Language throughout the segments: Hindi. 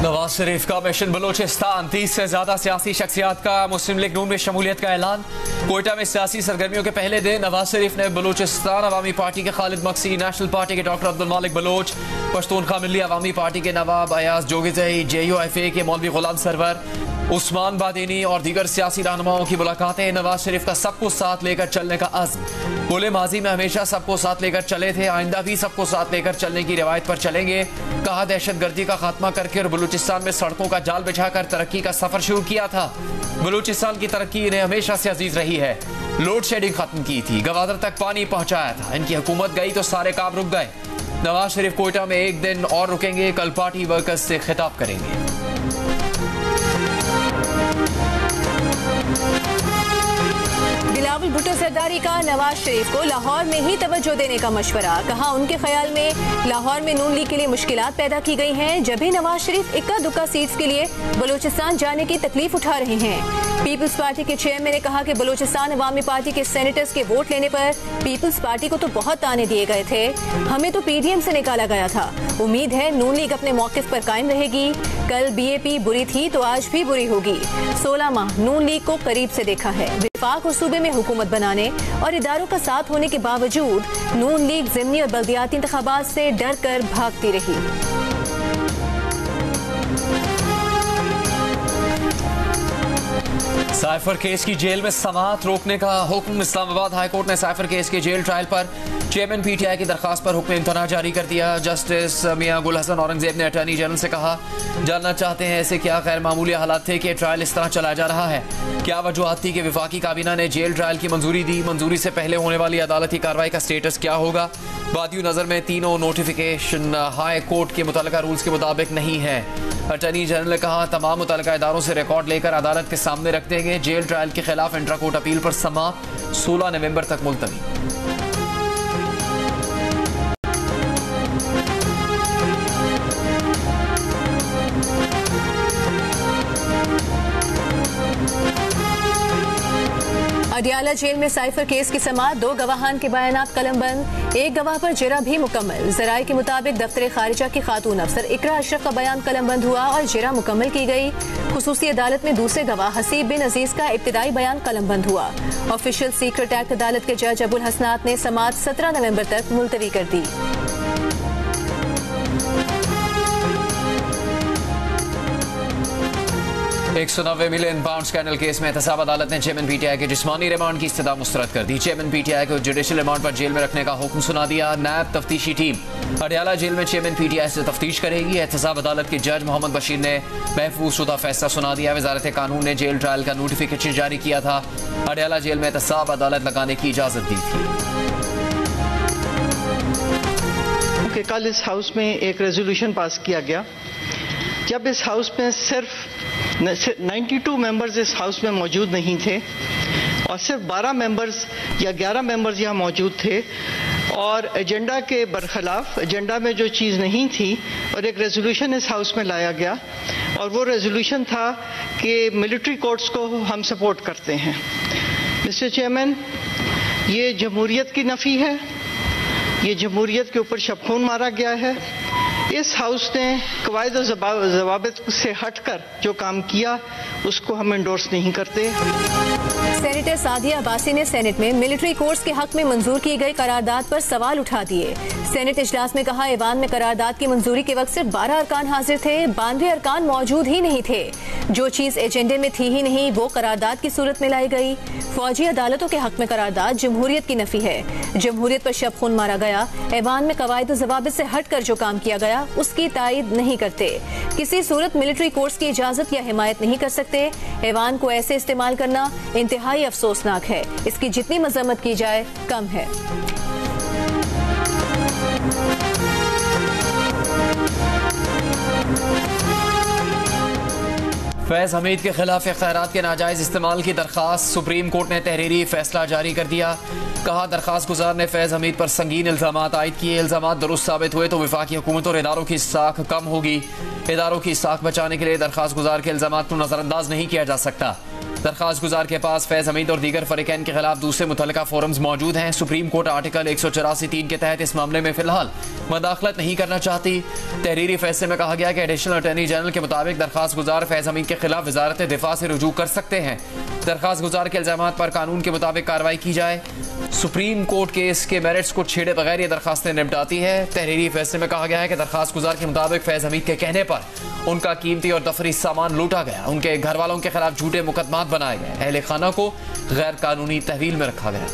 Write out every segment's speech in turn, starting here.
नवाज शरीफ का मिशन बलोचिस्तान, 30 से ज्यादा सियासी शख्सियात का मुस्लिम लीग नून में शमूलियत का ऐलान। कोयटा में सियासी सरगर्मियों के पहले दिन नवाज शरीफ ने बलोचिस्तान अवामी पार्टी के खालिद मक्सी, नेशनल पार्टी के डॉक्टर अब्दुल मालिक बलोच, पश्तूनख्वा मिल्ली अवामी पार्टी के नवाब अयाज जोगिजई, JUFA के मौलवी गुलाम सरवर, उस्मान बादेनी और दीगर सियासी रहनुमाओं की मुलाकातें। नवाज शरीफ का सबको साथ लेकर चलने का अज़्म। बोले, माजी में हमेशा सबको साथ लेकर चले थे, आइंदा भी सबको साथ लेकर चलने की रिवायत पर चलेंगे। कहा, दहशतगर्दी का खात्मा करके और बलूचिस्तान में सड़कों का जाल बिछाकर तरक्की का सफर शुरू किया था। बलूचिस्तान की तरक्की इन्हें हमेशा से अजीज रही है। लोड शेडिंग खत्म की थी, गवादर तक पानी पहुंचाया था। इनकी हुकूमत गई तो सारे काम रुक गए। नवाज शरीफ कोयटा में एक दिन और रुकेंगे, कल पार्टी वर्कर्स से खिताब करेंगे। बिलावल भुट्टो सरदारी का नवाज शरीफ को लाहौर में ही तवज्जो देने का मशवरा। कहा, उनके ख्याल में लाहौर में नून लीग के लिए मुश्किलात पैदा की गई हैं, जब भी नवाज शरीफ इक्का दुक्का सीट्स के लिए बलूचिस्तान जाने की तकलीफ उठा रहे हैं। पीपल्स पार्टी के चेयरमैन ने कहा कि बलूचिस्तान अवामी पार्टी के सेनेटर्स के वोट लेने पर पीपल्स पार्टी को तो बहुत ताने दिए गए थे, हमें तो PDM से निकाला गया था। उम्मीद है नून लीग अपने मौकिफ पर कायम रहेगी। कल BAP बुरी थी तो आज भी बुरी होगी। 16 माह नून लीग को करीब से देखा है। विफाक और सूबे में हुकूमत बनाने और इदारों का साथ होने के बावजूद नून लीग ज़िमनी और बल्दियाती इंतखाबात से डर कर भागती रही। साइफर केस की जेल में समाअत रोकने का हुक्म। इस्लामाबाद हाई कोर्ट ने साइफर केस के जेल ट्रायल पर चेयरमैन PTI की दरखास्त पर हुक्म इम्तना जारी कर दिया। जस्टिस मियां गुल हसन औरंगजेब ने अटॉर्नी जनरल से कहा, जानना चाहते हैं ऐसे क्या गैर मामूली हालात थे कि ट्रायल इस तरह चलाया जा रहा है। क्या वजूहत थी कि वफाकी काबीना ने जेल ट्रायल की मंजूरी दी? मंजूरी से पहले होने वाली अदालती कार्रवाई का स्टेटस क्या होगा? वादियों नजर में तीनों नोटिफिकेशन हाई कोर्ट के मुतल्लिका रूल्स के मुताबिक नहीं है। अटॉर्नी जनरल ने कहा, तमाम मुतल्लिका इदारों से रिकॉर्ड लेकर अदालत के सामने रख देंगे। जेल ट्रायल के खिलाफ इंट्रा कोर्ट अपील पर समाअत 16 नवंबर तक मुलतवी। अडियाला जेल में साइफर केस की समाअत, 2 गवाहान के बयानात कलमबंद, 1 गवाह पर जिरा भी मुकम्मल। जराये के मुताबिक दफ्तर खारिजा की खातून अफसर इकरा अशरफ का बयान कलमबंद हुआ और जिरा मुकम्मल की गई। खुसूसी अदालत में दूसरे गवाह हसीब बिन अजीज का इब्तिदाई बयान कलमबंद हुआ। ऑफिशियल सीक्रेट एक्ट अदालत के जज अबुल हसनात ने समाअत 17 नवंबर तक मुलतवी कर दी। 190 मिलियन पाउंड स्कैंडल केस में एहतसाब अदालत ने चेयरमैन PTI के जिस्मानी रिमांड की इस्तदा मुस्तरद कर दी। चेयरमैन PTI को जुडिशल रिमांड पर जेल में रखने का हुक्म सुना दिया। नैब तफ्तीशी टीम अडियाला जेल में चेयरमैन PTI से तफ्तीश करेगी। एहतसाब अदालत के जज मोहम्मद बशीर ने महफूज शुदा फैसला सुना दिया। वजारत कानून ने जेल ट्रायल का नोटिफिकेशन जारी किया था। अडियाला जेल में एहतसाब अदालत लगाने की इजाजत दी थी। कल इस हाउस में एक रेजोल्यूशन पास किया गया, जब इस हाउस में सिर्फ 92 मेंबर्स इस हाउस में मौजूद नहीं थे और सिर्फ 12 मेंबर्स या 11 मेंबर्स यहाँ मौजूद थे और एजेंडा के बरखिलाफ एजेंडा में जो चीज़ नहीं थी और एक रेजोल्यूशन इस हाउस में लाया गया और वो रेजोल्यूशन था कि मिलिट्री कोर्ट्स को हम सपोर्ट करते हैं। मिस्टर चेयरमैन, ये जमहूरियत की नफ़ी है, ये जमहूरियत के ऊपर शबखून मारा गया है। इस हाउस ने कवायद और ज़वाबित से हटकर जो काम किया उसको हम एंडोर्स नहीं करते। सेनेटर सादिया अब्बासी ने सेनेट में मिलिट्री कोर्ट्स के हक में मंजूर की गई करारदाद पर सवाल उठा दिए। सेनेट इजलास में कहा, ऐवान में करारदाद की मंजूरी के वक्त सिर्फ 12 अरकान हाजिर थे, 92 अरकान मौजूद ही नहीं थे। जो चीज एजेंडे में थी ही नहीं वो करारदाद की सूरत में लाई गई। फौजी अदालतों के हक में करारदाद जमहूरियत की नफी है। जमहूरियत पर शब-खून मारा गया। ऐवान में कवायद और ज़वाबित से हटकर जो काम किया गया उसकी तायद नहीं करते। किसी सूरत मिलिट्री कोर्ट्स की इजाजत या हिमायत नहीं कर सकते। ऐवान को ऐसे इस्तेमाल करना इंतहाई अफसोसनाक है। इसकी जितनी मजम्मत की जाए कम है। फैज हमीद के खिलाफ इख्तियारात के नाजायज इस्तेमाल की दरखास्त, सुप्रीम कोर्ट ने तहरीरी फैसला जारी कर दिया। कहा, दरखास्त गुजार ने फैज हमीद पर संगीन इल्जामात आयद किए। इल्जामात दुरुस्त साबित हुए तो वफाकी हुकूमत और इदारों की साख कम होगी। इदारों की साख बचाने के लिए दरखास्त गुजार के इल्जामात को नजरअंदाज नहीं किया जा सकता। दरखास्त गुजार के पास फैज हमीद और दीगर फरीकैन के खिलाफ दूसरे मुतल्लिका फोरम्स मौजूद हैं। सुप्रीम कोर्ट आर्टिकल 184(3) के तहत इस मामले में फिलहाल मदाखलत नहीं करना चाहती। तहरीरी फैसले में कहा गया कि एडिशनल अटॉर्नी जनरल के मुताबिक दरखास्त गुजार फैज हमीद के खिलाफ वजारत दिफा से रुजू कर सकते हैं। दरखास्त गुजार के इल्जामात पर कानून के मुताबिक कार्रवाई की जाए। सुप्रीम कोर्ट केस के मेरिट्स को छेड़े बगैर ये दरखास्तें निपटाती है। तहरीरी फैसले में कहा गया है कि दरखास्त गुजार के मुताबिक फैज हमीद के कहने पर उनका कीमती और दफरी सामान लूटा गया, उनके घर वालों के खिलाफ झूठे मुकदमात बनाए गए, अहले खाना को गैर कानूनी तहवील में रखा गया।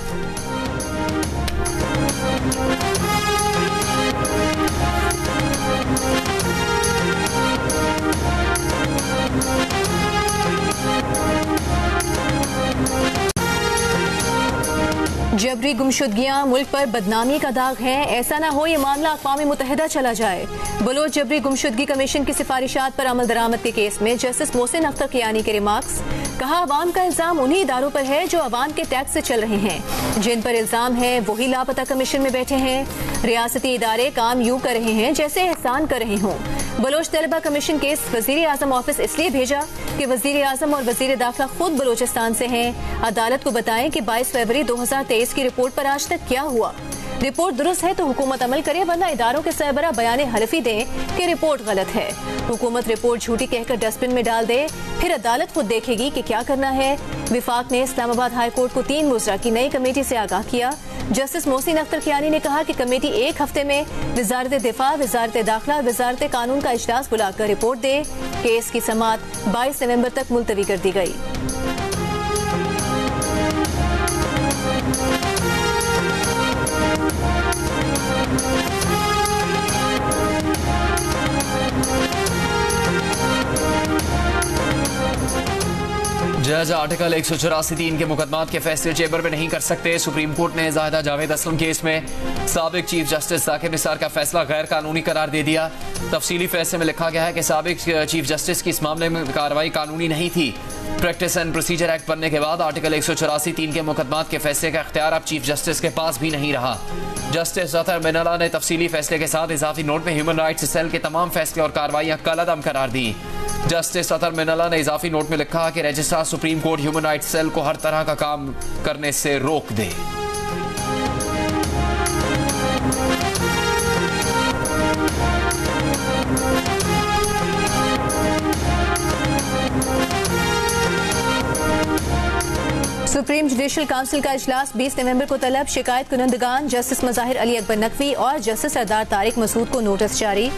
जबरी गुमशुदगियां मुल्क पर बदनामी का दाग है। ऐसा ना हो ये मामला अक़वाम मुत्तहिदा चला जाए। बलोच जबरी गुमशुदगी कमीशन की सिफारिशात पर अमल दरामद के केस में जस्टिस मोहसिन अख्तर कियानी के रिमार्क्स। कहा, अवाम का इल्जाम उन्हीं इदारों पर है जो अवाम के टैक्स से चल रहे हैं। जिन पर इल्जाम है वही लापता कमीशन में बैठे हैं। रियासती इदारे काम यूं कर रहे हैं जैसे एहसान कर रहे हों। बलोच तलबा कमीशन केस वजीर आजम ऑफिस इसलिए भेजा कि वजीर आजम और वजीर दाखिला खुद बलोचिस्तान से हैं। अदालत को बताएं कि 22 फरवरी 2023 की रिपोर्ट पर आज तक क्या हुआ। रिपोर्ट दुरुस्त है तो हुकूमत अमल करे, वरना इदारों के सरबरा बयान हलफी दें कि रिपोर्ट गलत है। हुकूमत रिपोर्ट झूठी कहकर डस्टबिन में डाल दे, फिर अदालत खुद देखेगी कि क्या करना है। विफाक ने इस्लामाबाद हाई कोर्ट को 3 मुजरा की नई कमेटी से आगाह किया। जस्टिस मोहसिन अख्तर कियानी ने कहा कि कमेटी 1 हफ्ते में वजारत दिफा, वजारत दाखिला और वजारत कानून का इजलास बुलाकर रिपोर्ट दे। केस की समाअत 22 नवंबर तक मुलतवी कर दी गई। जज आर्टिकल 184(3) के मुकदमात के फैसले चेंबर में नहीं कर सकते। सुप्रीम कोर्ट ने जाहिदा जावेद असलम केस में साबिक चीफ जस्टिस जाकिर निसार का फैसला गैर कानूनी करार दे दिया। तफसीली फैसले में लिखा गया है कि साबिक चीफ जस्टिस की इस मामले में कार्रवाई कानूनी नहीं थी। प्रैक्टिस एंड प्रोसीजर एक्ट बनने के बाद आर्टिकल 184(3) के मुकदमात के फैसले का इख्तियार अब चीफ जस्टिस के पास भी नहीं रहा। जस्टिस अतर मिनला ने तफसीली फैसले के साथ इजाफी नोट में ह्यूमन राइट्स सेल के तमाम फैसले और कार्रवाइयां कलअदम करार दी। जस्टिस अतर मिनला ने इजाफी नोट में लिखा कि registrar supreme court human rights cell को हर तरह का काम करने से रोक दे। सुप्रीम जुडिशल काउंसिल का इजलास 20 नवंबर को तलब। शिकायत कुनंदगान जस्टिस मज़ाहिर अली अकबर नकवी और जस्टिस सरदार तारिक मसूद को नोटिस जारी।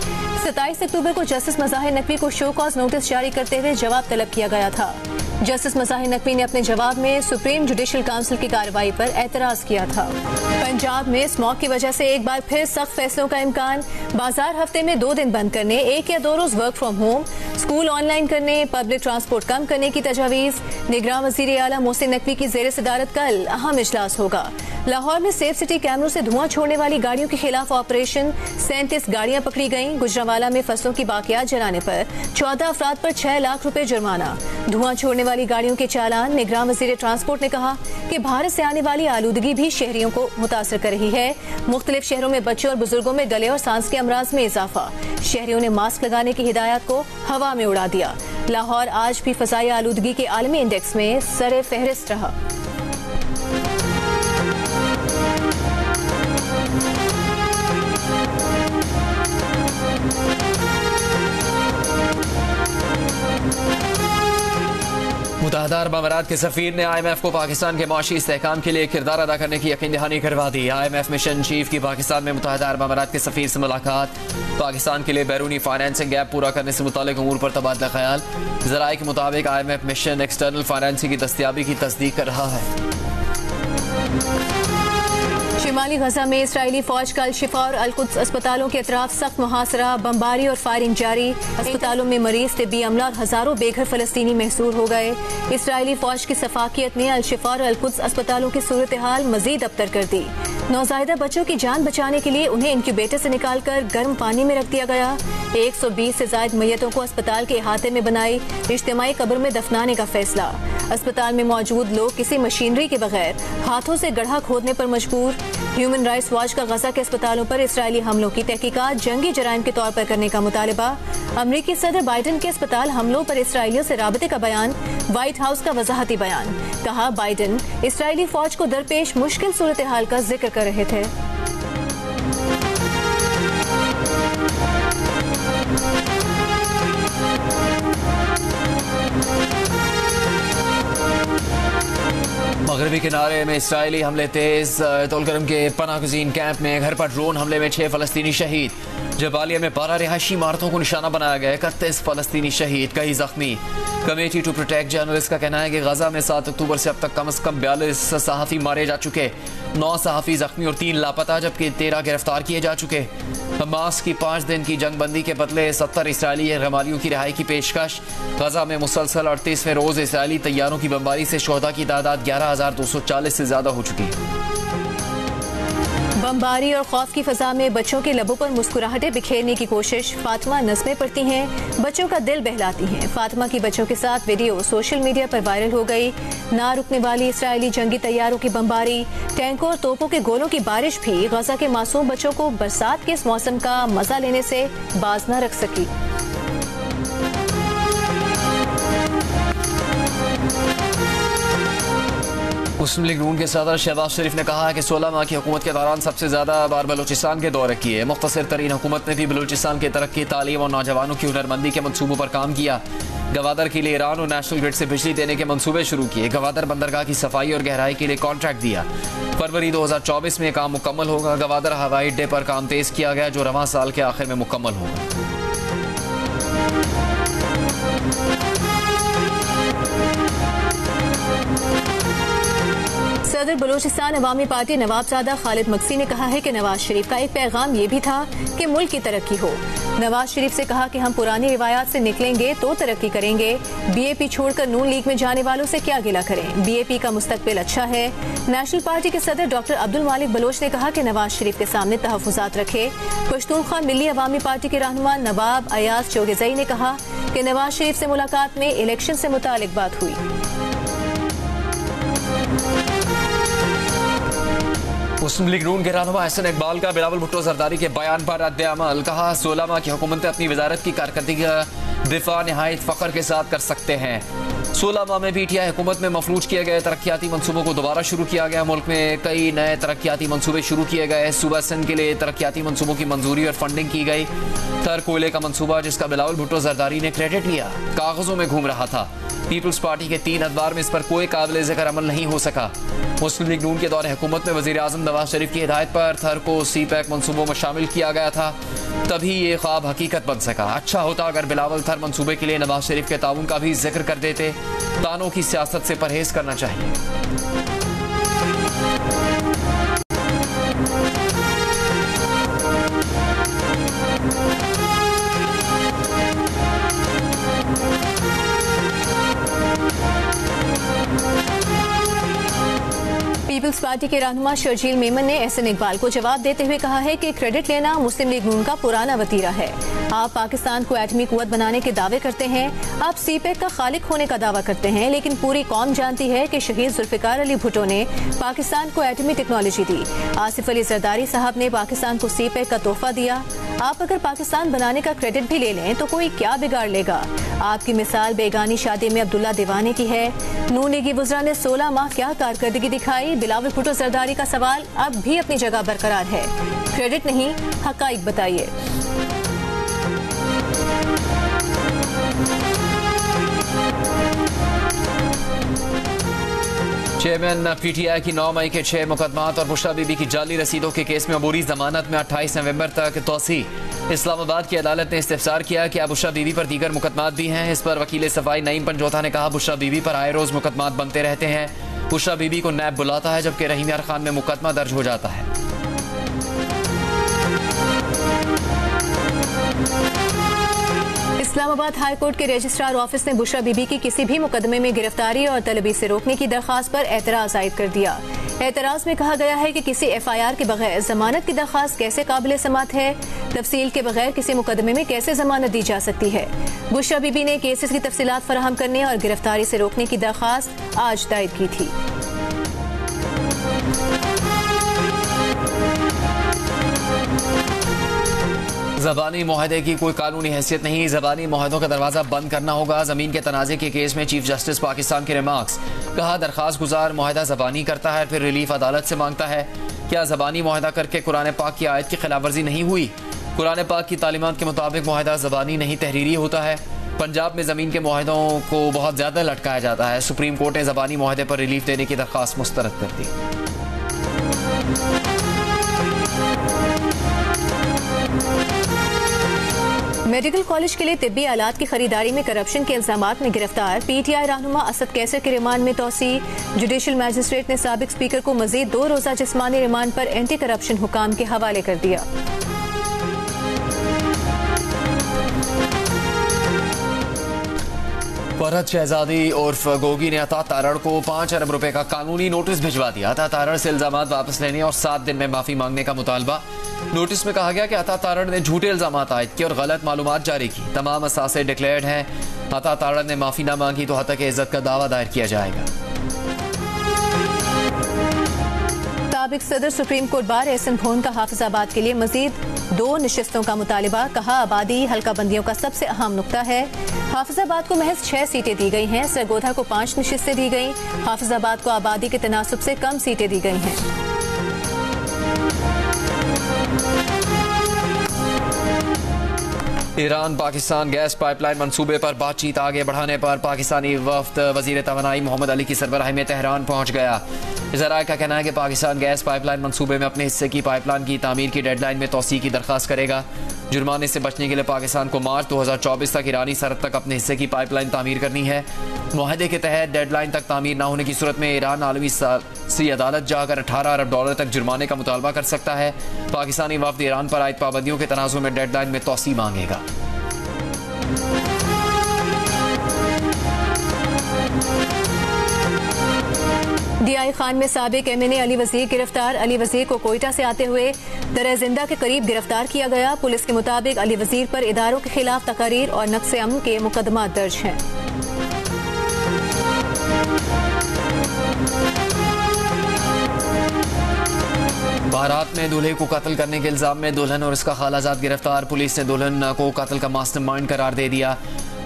27 अक्टूबर को जस्टिस मज़ाहिर नकवी को शो कॉज नोटिस जारी करते हुए जवाब तलब किया गया था। जस्टिस मज़ाहिर नकवी ने अपने जवाब में सुप्रीम जुडिशल काउंसिल की कार्रवाई पर एतराज किया था। पंजाब में स्मॉग की वजह से एक बार फिर सख्त फैसलों का इम्कान। बाजार हफ्ते में 2 दिन बंद करने, 1 या 2 रोज work from home, school online करने, पब्लिक ट्रांसपोर्ट कम करने की तजावीज़। निगरान वज़ीर आला मोहसिन नकवी की ज़ेर सदारत कल अहम इजलास होगा। लाहौर में सेफ सिटी कैमरों से धुआं छोड़ने वाली गाड़ियों के खिलाफ ऑपरेशन। 37 गाड़ियां पकड़ी गईं। गुजरांवाला में फसलों की बाकियात जलाने पर 14 अफराद पर 6 लाख रुपए जुर्माना। धुआं छोड़ने वाली गाड़ियों के चालान। निगरान वज़ीर ट्रांसपोर्ट ने कहा कि भारत से आने वाली आलूदगी भी शहरियों को मुतासर कर रही है। मुख्तलिफ शहरों में बच्चों और बुजुर्गों में गले और सांस के अमराज में इजाफा। शहरियों ने मास्क लगाने की हिदायत को हवा में उड़ा दिया। लाहौर आज भी फ़ज़ाई आलूदगी के आलमी इंडेक्स में सरे फहरिस्त रहा। मुत्तहिदा अरब अमारात के सफीर ने IMF को पाकिस्तान के माशी इस्तेहकाम के लिए किरदार अदा करने की यकीन दहानी करवा दी। IMF मिशन चीफ की पाकिस्तान में मुत्तहिदा अरब अमारात के सफीर से मुलाकात। पाकिस्तान के लिए बैरूनी फाइनेंसिंग गैप पूरा करने से मुताल्लिक उमूर पर तबादला ख्याल। ज़राए के मुताबिक IMF मिशन एक्सटर्नल फाइनेंसिंग की दस्तियाबी की तस्दीक कर रहा है। शिमाली गजा में इसराइली फौज का अल-शिफा और अल-कुद्स अस्पतालों के अतराफ सख्त मुहासरा, बमबारी और फायरिंग जारी। अस्पतालों में मरीज, तिब्बी अमला और हजारों बेघर फलस्तीनी महसूर हो गए। इसराइली फौज की सफाकियत ने अल-शिफा और अल-कुद्स अस्पतालों की सूरत हाल मजीद अबतर कर दी। नौज़ायदा बच्चों की जान बचाने के लिए उन्हें इंक्यूबेटर से निकालकर गर्म पानी में रख दिया गया। 120 से ज्यादा मैयतों को अस्पताल के अहाते में बनाई इज्तिमाई कब्र में दफनाने का फैसला। अस्पताल में मौजूद लोग किसी मशीनरी के बगैर हाथों से गड्ढा खोदने पर मजबूर। ह्यूमन राइट्स वॉच का गजा के अस्पतालों पर इसराइली हमलों की तहकीकात जंगी जराइम के तौर पर करने का मुतालबा। अमरीकी सदर बाइडन के अस्पताल हमलों पर इसराइलियों से राबते का बयान। व्हाइट हाउस का वजाहती बयान। कहा, बाइडन इसराइली फौज को दरपेश मुश्किल सूरत हाल का जिक्र कर रहे थे। मगरबी किनारे में इसराइली हमले तेज। तोलकरम के पनागजीन कैंप में घर पर ड्रोन हमले में 6 फलस्तीनी शहीद। जबालिया में 12 रिहायशी इमारतों को निशाना बनाया गया। 31 फलस्तीनी शहीद, कई जख्मी। कमेटी टू प्रोटेक्ट जर्नलिस्ट का कहना है कि गजा में 7 अक्टूबर से अब तक कम से कम 42 सहाफ़ी मारे जा चुके, 9 सहाफ़ी जख्मी और 3 लापता, जबकि 13 गिरफ्तार किए जा चुके। हमास की 5 दिन की जंगबंदी के बदले 70 इसराइली गमालियों की रिहाई की पेशकश। गजा में मुसलसल 38वें रोज इसराइली तैयारों की बमबारी से शोहदा की तादाद 11,240 से ज्यादा हो चुकी है। बमबारी और खौफ की फजा में बच्चों के लबों पर मुस्कुराहटें बिखेरने की कोशिश। फातिमा नज़्में पढ़ती हैं, बच्चों का दिल बहलाती हैं। फातिमा की बच्चों के साथ वीडियो सोशल मीडिया पर वायरल हो गई। ना रुकने वाली इसराइली जंगी तैयारों की बमबारी, टैंकों और तोपों के गोलों की बारिश भी गजा के मासूम बच्चों को बरसात के इस मौसम का मजा लेने से बाज न रख सकी। मुस्लिम लीग नून के सदर शहबाज शरीफ ने कहा है कि 16 माह की हुकूमत के दौरान सबसे ज्यादा बार बलूचिस्तान के दौरे किए। मुख्तसर तरीन हुकूमत ने भी बलूचिस्तान की तरक्की, तालीम और नौजवानों की हुनरमंदी के मनसूबों पर काम किया। गवादर के लिए ईरान और नेशनल ग्रिड से बिजली देने के मनसूबे शुरू किए। गवादर बंदरगाह की सफाई और गहराई के लिए कॉन्ट्रैक्ट दिया। फरवरी 2024 में काम मुकम्मल होगा। गवादर हवाई अड्डे पर काम तेज किया गया, जो रवां साल के आखिर में मुकम्मल होगा। सदर बलूचिस्तान अवामी पार्टी नवाबजादा खालिद मक्सी ने कहा है कि नवाज शरीफ का एक पैगाम ये भी था कि मुल्क की तरक्की हो। नवाज शरीफ से कहा कि हम पुरानी रिवायात से निकलेंगे तो तरक्की करेंगे। बीएपी छोड़कर नून लीग में जाने वालों से क्या गिला करें, बीएपी का मुस्तकबिल अच्छा है। नेशनल पार्टी के सदर डॉक्टर अब्दुल मालिक बलोच ने कहा कि नवाज शरीफ के सामने तहफ़्फ़ुज़ात रखे। पश्तूनख्वा मिली अवामी पार्टी के रहनुमा नवाब अयाज चौगेज़ई ने कहा कि नवाज शरीफ से मुलाकात में इलेक्शन से मुतालिक बात हुई। मुस्लिम लीग नून के रहनुमा अहसन इकबाल का बिलावल भुट्टो जरदारी के बयान पर रद्द-ए-अमल। कहा, 16 माह की हुकूमत अपनी वजारत की कारकर्दगी का दिफा निहायत फख्र के साथ कर सकते हैं। 16 माह में पीटीआई हुकूमत में मफलूज किए गए तरक्याती मनसूबों को दोबारा शुरू किया गया। मुल्क में कई नए तरक्याती मनसूबे शुरू किए गए। सूबा सिंध के लिए तरक्याती मनसूबों की मंजूरी और फंडिंग की गई। थर कोयले का मनसूबा, जिसका बिलावल भुट्टो जरदारी ने क्रेडिट लिया, कागजों में घूम रहा था। पीपल्स पार्टी के 3 अदवार में इस पर कोई काबिल जिक्र अमल नहीं हो सका। मुस्लिम लीग नून के दौरे हुकूमत में वज़ीर आज़म नवाज शरीफ की हिदायत पर थर को CPEC मनसूबों में शामिल किया गया था, तभी ये ख्वाब हकीकत बन सका। अच्छा होता अगर बिलावल थर मनसूबे के लिए नवाज शरीफ के ताउन का भी जिक्र कर देते। तानों की सियासत से परहेज करना चाहिए। पीपल्स पार्टी के रहनुमा शर्जील मेमन ने एहसन इकबाल को जवाब देते हुए कहा है कि क्रेडिट लेना मुस्लिम लीग नून का पुराना वतीरा है। आप पाकिस्तान को एटमी कुव्वत बनाने के दावे करते हैं, आप CPEC का खालिक होने का दावा करते हैं, लेकिन पूरी कौम जानती है कि शहीद जुल्फिकार अली भुट्टो ने पाकिस्तान को एटमी टेक्नोलॉजी दी। आसिफ अली जरदारी साहब ने पाकिस्तान को CPEC का तोहफा दिया। आप अगर पाकिस्तान बनाने का क्रेडिट भी ले लें तो कोई क्या बिगाड़ लेगा। आपकी मिसाल बेगानी शादी में अब्दुल्ला दीवाने की है। नून लीगी वज़रा ने 16 माह क्या कारकर्दगी दिखाई। बिलावल भुट्टो जरदारी का सवाल अब भी अपनी जगह बरकरार है। क्रेडिट नहीं, हकाइक बताइए। चेयरमैन PTI की 9 मई के 6 मुकदमात और बुशरा बीबी की जाली रसीदों के केस में अबूरी जमानत में 28 नवंबर तक तोसी। इस्लामाबाद की अदालत ने इस्तिफसार किया कि बुशरा बीबी पर दीगर मुकदमात भी हैं। इस पर वकील सफाई नईम पंजोथा ने कहा, बुशरा बीबी पर आए रोज मुकदमात बनते रहते हैं। बुशरा बीबी को नैब बुलाता है, जबकि रहीम यार खान में मुकदमा दर्ज हो जाता है। इस्लामाबाद हाई कोर्ट के रजिस्ट्रार ऑफिस ने बुशरा बीबी की किसी भी मुकदमे में गिरफ्तारी और तलबी से रोकने की दरखास्त पर एतराज आयद कर दिया। एतराज में कहा गया है कि किसी FIR के बगैर जमानत की दरखास्त कैसे काबिल समात है, तफसील के बगैर किसी मुकदमे में कैसे जमानत दी जा सकती है। बुशरा बीबी ने केसेस की तफसीलात फराहम करने और गिरफ्तारी से रोकने की दरखास्त आज दायर की थी। ज़बानी मुआहदे की कोई कानूनी हैसियत नहीं, ज़बानी मुआहदों का दरवाज़ा बंद करना होगा। ज़मीन के तनाज़े के केस में चीफ जस्टिस पाकिस्तान के रिमार्क्स। कहा दरखास्त गुजार मुआहदा ज़बानी करता है फिर रिलीफ अदालत से मांगता है। क्या ज़बानी मुआहदा करके कुरान पाक की आयत की खिलाफ वर्जी नहीं हुई? कुरान पाक की तालीमात के मुताबिक मुआहदा ज़बानी नहीं तहरीरी होता है। पंजाब में ज़मीन के मुआहदों को बहुत ज़्यादा लटकाया जाता है। सुप्रीम कोर्ट ने ज़बानी मुआहदे पर रिलीफ देने की दरखास्त मुस्तरद कर दी। मेडिकल कॉलेज के लिए तिब्बी आलात की खरीदारी में करप्शन के इल्जामात में गिरफ्तार PTI रहनुमा असद कैसर के रिमांड में तोसी। जुडिशल मैजिस्ट्रेट ने साबिक स्पीकर को मजीद 2 रोजा जिस्मानी रिमांड पर एंटी करप्शन हुकाम के हवाले कर दिया। फरहत शहजादी उर्फ गोगी ने अता तारड़ को 5 अरब रुपए का कानूनी नोटिस भिजवा दिया। अता तारड़ से इल्जामात वापस लेने और 7 दिन में माफी मांगने का मुतालबा। नोटिस में कहा गया कि अता तारड़ ने झूठे इल्जामात आयद किए और गलत मालूमात जारी की। तमाम असासे डिक्लेयर्ड हैं। अता तारड़ ने माफी न मांगी तो हत्या इज्जत का दावा दायर किया जाएगा। साबिक सदर सुप्रीम कोर्ट बार एहसन भोन का हाफिजाबाद के लिए मजीद 2 नशिस्तों का मुतालबा। कहा आबादी हल्का बंदियों का सबसे अहम नुक्ता है। हाफिजाबाद को महज 6 सीटें दी गई हैं। सरगोधा को 5 नशिस्तें दी गई। हाफिजाबाद को आबादी के तनासुब से कम सीटें दी गई हैं। ईरान पाकिस्तान गैस पाइपलाइन मंसूबे पर बातचीत आगे बढ़ाने पर पाकिस्तानी वफ्द वजीर तवानाई मोहम्मद अली की सरबराही में तेहरान पहुंच गया। ज़राए का कहना है कि पाकिस्तान गैस पाइपलाइन मंसूबे में अपने हिस्से की पाइपलाइन की तामीर की डेडलाइन में तोसी की दरख्वास्त करेगा। जुर्माने से बचने के लिए पाकिस्तान को मार्च 2024 तक ईरानी सरहद तक अपने हिस्से की पाइपलाइन तामीर करनी है। मुआहदे के तहत डेडलाइन तक तामीर न होने की सूरत में ईरान आलमी सालिसी अदालत जाकर $18 अरब तक जुर्माने का मुतालबा कर सकता है। पाकिस्तानी वफ्द ईरान पर आयद पाबंदियों के तनाज़ुर में डेडलाइन में तोसी मांगेगा। DI खान में साबिक MNA अली वजीर गिरफ्तार। अली वजीर को कोयटा से आते हुए दर जिंदा के करीब गिरफ्तार किया गया। पुलिस के मुताबिक अली वजीर पर इदारों के खिलाफ तकारीर और नक्स अमन के मुकदमा दर्ज हैं। बारात में दूल्हे को कत्ल करने के इल्जाम में दुल्हन और इसका खालाजाद गिरफ्तार। पुलिस ने दुल्हन को कत्ल का मास्टरमाइंड करार दे दिया।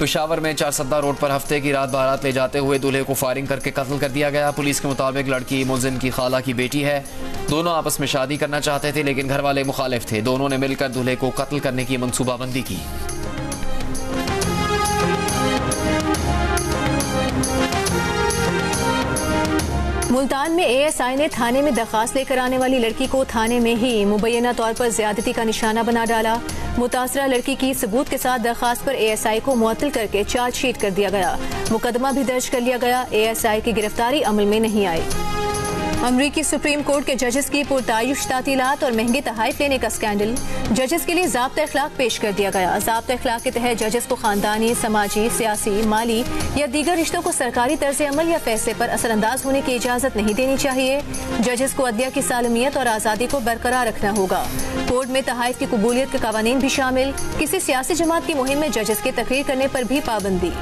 पेशावर में 4 रोड पर हफ्ते की रात बारात ले जाते हुए दूल्हे को फायरिंग करके कत्ल कर दिया गया। पुलिस के मुताबिक लड़की मुलजिम की खाला की बेटी है। दोनों आपस में शादी करना चाहते थे लेकिन घर वाले मुखालिफ थे। दोनों ने मिलकर दूल्हे को कत्ल करने की मंसूबाबंदी की। मुल्तान में ASI ने थाने में दरखास्त लेकर आने वाली लड़की को थाने में ही मुबैना तौर पर ज्यादती का निशाना बना डाला। मुतासरा लड़की की सबूत के साथ दरखास्त पर ASI को मुअत्तल करके चार्जशीट कर दिया गया। मुकदमा भी दर्ज कर लिया गया। ASI की गिरफ्तारी अमल में नहीं आई। अमरीकी सुप्रीम कोर्ट के जजेस की पुरतायुश तातीलात और महंगे तहाइफ लेने का स्कैंडल। जजेस के लिए ज़ाब्ता अखलाक पेश कर दिया गया। ज़ाब्ता अखलाक के तहत जजेस को खानदानी, समाजी, सियासी, माली या दीगर रिश्तों को सरकारी तर्ज अमल या फैसले पर असरअंदाज होने की इजाज़त नहीं देनी चाहिए। जजेस को अदलिया की सालमियत और आज़ादी को बरकरार रखना होगा। कोर्ट में तहाइफ की कबूलियत के कवानीन भी शामिल। किसी सियासी जमात की मुहिम में जजेस के तकरीर करने पर भी पाबंदी।